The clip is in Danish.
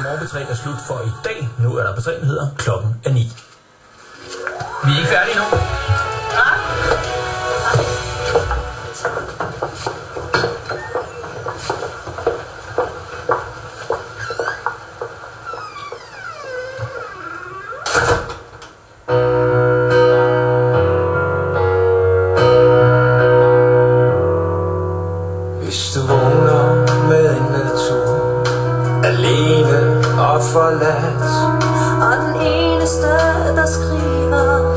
Godmorgen P3 er slut for i dag. Nu er der P3-nyheder. Klokken er 9. Vi er ikke færdige nu. Hvis du vågner med en natur, alene og forladt, og den eneste, der skriver